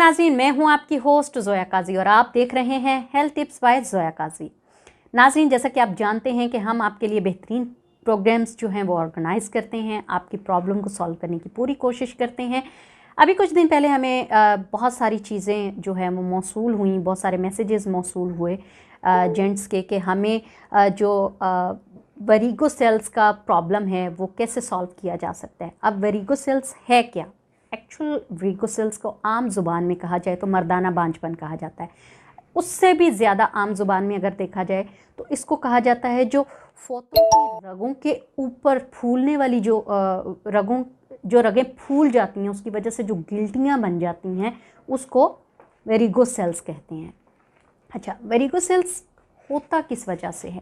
नाज़रीन, मैं हूं आपकी होस्ट जोया काजी और आप देख रहे हैं हेल्थ टिप्स बाय जोया काजी। नाज़रीन, जैसा कि आप जानते हैं कि हम आपके लिए बेहतरीन प्रोग्राम्स जो हैं वो ऑर्गेनाइज़ करते हैं, आपकी प्रॉब्लम को सॉल्व करने की पूरी कोशिश करते हैं। अभी कुछ दिन पहले हमें बहुत सारी चीज़ें जो है वो मौसूल हुई, बहुत सारे मैसेजेस मौसूल हुए जेंट्स के कि हमें जो वेरिगो सेल्स का प्रॉब्लम है वो कैसे सॉल्व किया जा सकता है। अब वेरिगो सेल्स है क्या? एक्चुअल वेरिगो सेल्स को आम ज़ुबान में कहा जाए तो मर्दाना बांझपन कहा जाता है। उससे भी ज़्यादा आम ज़ुबान में अगर देखा जाए तो इसको कहा जाता है जो फोतों की रगों के ऊपर फूलने वाली जो रगें फूल जाती हैं, उसकी वजह से जो गिल्टियाँ बन जाती हैं, उसको वेरिगो सेल्स कहते हैं। अच्छा, वेरिगो सेल्स होता किस वजह से है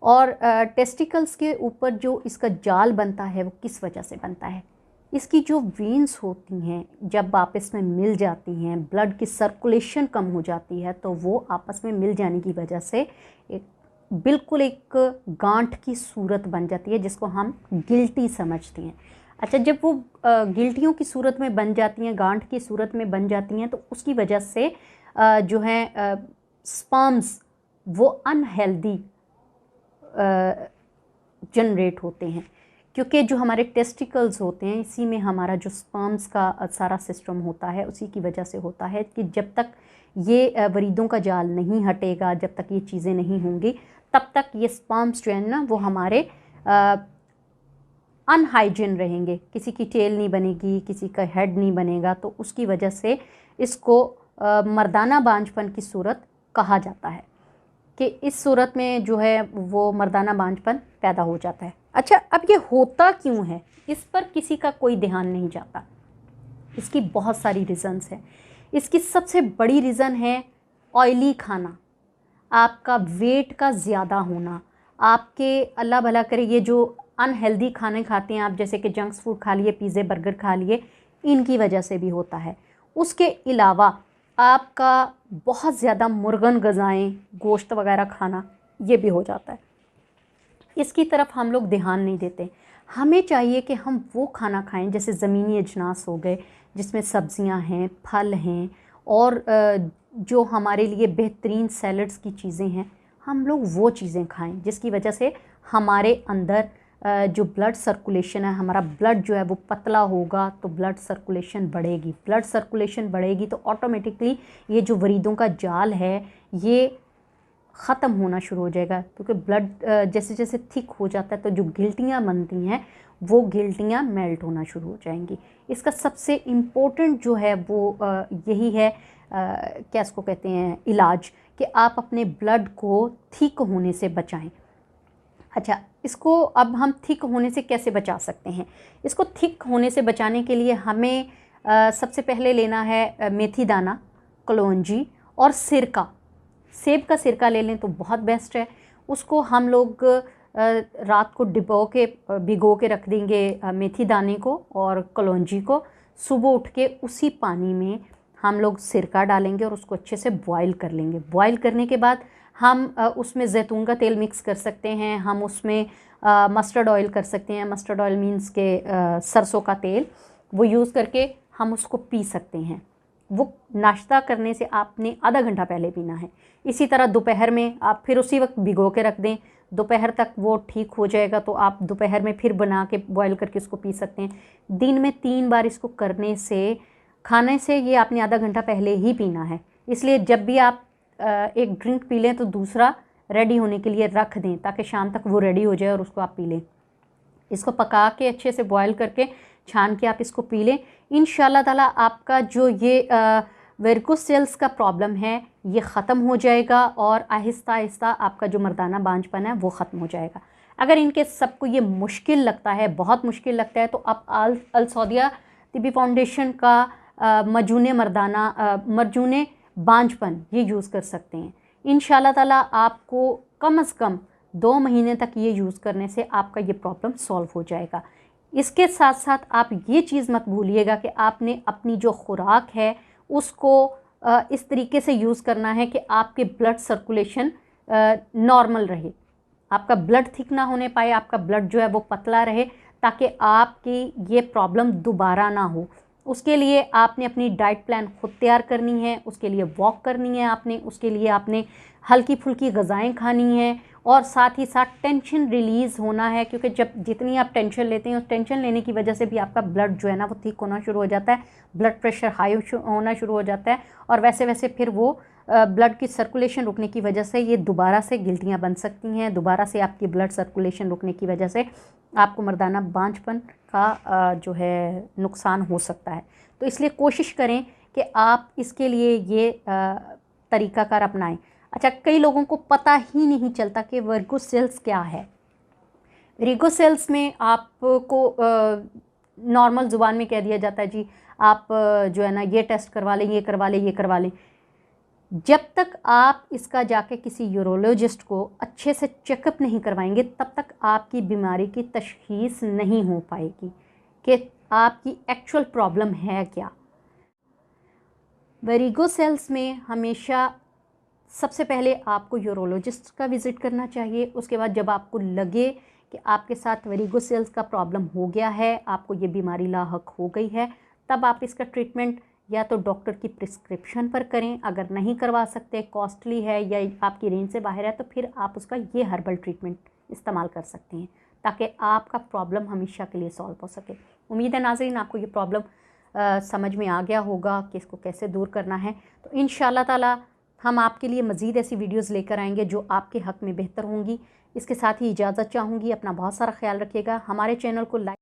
और टेस्टिकल्स के ऊपर जो इसका जाल बनता है वो किस वजह से बनता है? इसकी जो वेन्स होती हैं जब आपस में मिल जाती हैं, ब्लड की सर्कुलेशन कम हो जाती है, तो वो आपस में मिल जाने की वजह से बिल्कुल एक गांठ की सूरत बन जाती है जिसको हम गिल्टी समझते हैं। अच्छा, जब वो गिल्टियों की सूरत में बन जाती हैं, गांठ की सूरत में बन जाती हैं, तो उसकी वजह से जो है स्पर्म्स वो अनहेल्दी जनरेट होते हैं, क्योंकि जो हमारे टेस्टिकल्स होते हैं इसी में हमारा जो स्पर्म्स का सारा सिस्टम होता है, उसी की वजह से होता है कि जब तक ये वरीदों का जाल नहीं हटेगा, जब तक ये चीज़ें नहीं होंगी, तब तक ये स्पर्म्स जो है ना वो हमारे अनहाइजीन रहेंगे। किसी की टेल नहीं बनेगी, किसी का हेड नहीं बनेगा, तो उसकी वजह से इसको मर्दाना बांझपन की सूरत कहा जाता है कि इस सूरत में जो है वो मर्दाना बांझपन पैदा हो जाता है। अच्छा, अब ये होता क्यों है, इस पर किसी का कोई ध्यान नहीं जाता। इसकी बहुत सारी रीज़न्स हैं। इसकी सबसे बड़ी रीज़न है ऑयली खाना, आपका वेट का ज़्यादा होना, आपके अल्लाह भला करे ये जो अनहेल्दी खाने खाते हैं आप, जैसे कि जंक्स फूड खा लिए, पिज़्ज़े बर्गर खा लिए, इनकी वजह से भी होता है। उसके अलावा आपका बहुत ज़्यादा मुर्गन ग़िज़ाएँ, गोश्त वगैरह खाना, ये भी हो जाता है। इसकी तरफ हम लोग ध्यान नहीं देते। हमें चाहिए कि हम वो खाना खाएं जैसे ज़मीनी अजनास हो गए, जिसमें सब्जियां हैं, फल हैं और जो हमारे लिए बेहतरीन सैलड्स की चीज़ें हैं, हम लोग वो चीज़ें खाएं जिसकी वजह से हमारे अंदर जो ब्लड सर्कुलेशन है, हमारा ब्लड जो है वो पतला होगा, तो ब्लड सर्कुलेशन बढ़ेगी। ब्लड सर्कुलेशन बढ़ेगी तो ऑटोमेटिकली ये जो वरीदों का जाल है ये ख़त्म होना शुरू हो जाएगा, क्योंकि ब्लड जैसे जैसे थिक हो जाता है तो जो गिल्टियाँ बनती हैं वो गिल्टियाँ मेल्ट होना शुरू हो जाएंगी। इसका सबसे इम्पोर्टेंट जो है वो यही है, क्या इसको कहते हैं, इलाज, कि आप अपने ब्लड को थिक होने से बचाएं। अच्छा, इसको अब हम थिक होने से कैसे बचा सकते हैं? इसको थिक होने से बचाने के लिए हमें सबसे पहले लेना है मेथी दाना, कलौंजी और सिरका। सेब का सिरका ले लें तो बहुत बेस्ट है। उसको हम लोग रात को भिगो के रख देंगे मेथी दाने को और कलौंजी को। सुबह उठ के उसी पानी में हम लोग सिरका डालेंगे और उसको अच्छे से बॉईल कर लेंगे। बॉईल करने के बाद हम उसमें जैतून का तेल मिक्स कर सकते हैं, हम उसमें मस्टर्ड ऑयल कर सकते हैं। मस्टर्ड ऑयल मीन्स के सरसों का तेल, वो यूज़ करके हम उसको पी सकते हैं। वो नाश्ता करने से आपने आधा घंटा पहले पीना है। इसी तरह दोपहर में आप फिर उसी वक्त भिगो के रख दें, दोपहर तक वो ठीक हो जाएगा, तो आप दोपहर में फिर बना के बॉईल करके उसको पी सकते हैं। दिन में 3 बार इसको करने से, खाने से ये आपने आधा घंटा पहले ही पीना है। इसलिए जब भी आप एक ड्रिंक पी लें तो दूसरा रेडी होने के लिए रख दें, ताकि शाम तक वो रेडी हो जाए और उसको आप पी लें। इसको पका के अच्छे से बॉईल करके छान के आप इसको पी लें। इंशाल्लाह ताला आपका जो ये वेरिकोस सेल्स का प्रॉब्लम है ये ख़त्म हो जाएगा और आहिस्ता आहिस्ता आपका जो मर्दाना बांझपन है वो ख़त्म हो जाएगा। अगर इनके सबको ये मुश्किल लगता है, बहुत मुश्किल लगता है, तो आप अल सौदिया तिब्बी फाउंडेशन का मरजूने बांझपन ये यूज़ कर सकते हैं। इंशाल्लाह ताला आपको कम से कम 2 महीने तक ये यूज़ करने से आपका ये प्रॉब्लम सॉल्व हो जाएगा। इसके साथ साथ आप ये चीज़ मत भूलिएगा कि आपने अपनी जो खुराक है उसको इस तरीके से यूज़ करना है कि आपके ब्लड सर्कुलेशन नॉर्मल रहे, आपका ब्लड थिक ना होने पाए, आपका ब्लड जो है वो पतला रहे, ताकि आपकी ये प्रॉब्लम दोबारा ना हो। उसके लिए आपने अपनी डाइट प्लान खुद तैयार करनी है, उसके लिए वॉक करनी है आपने, उसके लिए आपने हल्की फुल्की ग़िज़ाएँ खानी हैं और साथ ही साथ टेंशन रिलीज़ होना है, क्योंकि जब जितनी आप टेंशन लेते हैं उस टेंशन लेने की वजह से भी आपका ब्लड जो है ना वो थिक होना शुरू हो जाता है, ब्लड प्रेशर हाई होना शुरू हो जाता है और वैसे वैसे फिर वो ब्लड की सर्कुलेशन रुकने की वजह से ये दोबारा से गिल्टियाँ बन सकती हैं, दोबारा से आपकी ब्लड सर्कुलेशन रुकने की वजह से आपको मर्दाना बांझपन का जो है नुकसान हो सकता है। तो इसलिए कोशिश करें कि आप इसके लिए ये तरीक़ाकार अपनाएं। अच्छा, कई लोगों को पता ही नहीं चलता कि वर्गोसेल्स क्या है। वर्गोसेल्स में आपको नॉर्मल ज़ुबान में कह दिया जाता है जी आप जो है ना ये टेस्ट करवा लें, ये करवा लें, ये करवा लें। जब तक आप इसका जाके किसी यूरोलॉजिस्ट को अच्छे से चेकअप नहीं करवाएंगे तब तक आपकी बीमारी की तशख़ीस नहीं हो पाएगी कि आपकी एक्चुअल प्रॉब्लम है क्या। वेरिगोसेल्स में हमेशा सबसे पहले आपको यूरोलॉजिस्ट का विज़िट करना चाहिए। उसके बाद जब आपको लगे कि आपके साथ वेरिगोसेल्स का प्रॉब्लम हो गया है, आपको ये बीमारी लाहक हो गई है, तब आप इसका ट्रीटमेंट या तो डॉक्टर की प्रिस्क्रिप्शन पर करें, अगर नहीं करवा सकते, कॉस्टली है या आपकी रेंज से बाहर है, तो फिर आप उसका ये हर्बल ट्रीटमेंट इस्तेमाल कर सकते हैं ताकि आपका प्रॉब्लम हमेशा के लिए सॉल्व हो सके। उम्मीद है नाज़रीन आपको ये प्रॉब्लम समझ में आ गया होगा कि इसको कैसे दूर करना है। तो इंशाअल्लाह ताला हम आपके लिए मज़ीद ऐसी वीडियोज़ लेकर आएंगे जो आपके हक़ में बेहतर होंगी। इसके साथ ही इजाज़त चाहूँगी। अपना बहुत सारा ख्याल रखिएगा। हमारे चैनल को लाइक